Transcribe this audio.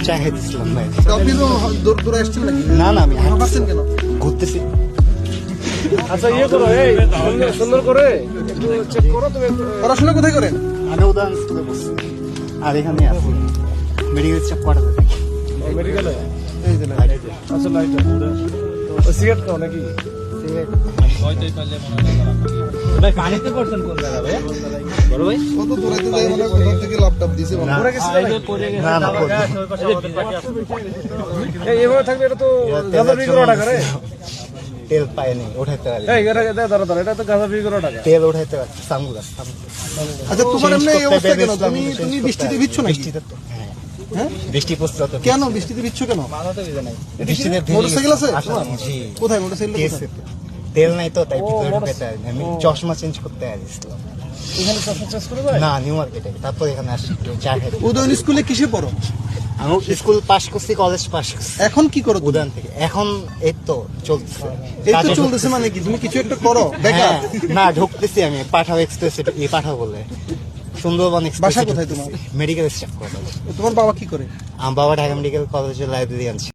চা খেতেছিলাম ভাই। আপনি তো দূরে আসছেন নাকি? না না, আমি হাঁটছেন কেন? ঘুরতেছি। আচ্ছা ইয়ে করো, এই সুন্দর করে একটু চেক করো তুমি। পড়াশোনা কোথায় করেন? আমি উদাহরণ স্কুলে বসছি আর এখানে আছি মেডিকেল স্টাফ করাতে থাকি। মেডিকেলে এই যে লাইট। আচ্ছা লাইট সিগারেট খাও নাকি? ভাই পানিতে পড়ছেন কোন জায়গা ভাই? বড় ভাই কত দূরাইতে যাই মানে কোথা থেকে ল্যাপটপ দিছে না। পড়ে গেছে এই যে পড়ে গেছে না, না, তারপর পড়ে- ওই পাশে আছে। এইভাবে থাকবে এটা তো গাঁজা বিক্রি করা টাকা রে। তেল পাইনি উঠাইতে পারি, এই এটা দাঁড়া দাঁড়া, এটা তো গাঁজা বিক্রি করা টাকা। তেল উঠাইতে পারছি সানগ্লাস। আচ্ছা তোমার এমনি এই অবস্থা কেন? তুমি বৃষ্টিতে ভিজছো নাকি? বৃষ্টিতে তো হ্যাঁ? বৃষ্টি পড়ছে তো। কেন বৃষ্টিতে ভিজছো কেন? বৃষ্টিতে ভিজে মোটরসাইকেল আছে? গেছি। জি। কোথায় মোটরসাইকেল? কেসে তো। তেল নাই তো তাই ভিতরে ঢুকাইতে পারিনি। আমি চশমা চেঞ্জ করতে আসছিলাম। এখানে চশমা চেঞ্জ করে দেয়? না, নিউ মার্কেটে। তারপর এখানে আসছি একটু চা খাইতে। উদয়ন স্কুলে কিসে পড়ো? আমি স্কুল পাস করছি, কলেজ পাস করছি এখন কি করো? উদান থেকে। এখন এই তো চলছে। এই তো কাজে চলতেছে ঢুকতেছি। মানে কি? তুমি কিছু একটা করো বেকার? হ্যাঁ, না ঢুকতেছি আমি পাঠাও এক্সপ্রেস, পাঠাও বলে সুন্দরবন এক্সপ্রেস। বাসা কোথায় তোমার? মেডিকেল স্টাফ করে। তোমার বাবা কি করে? আমার বাবা ঢাকা মেডিকেল কলেজের লাইব্রেরিয়ান ছিল।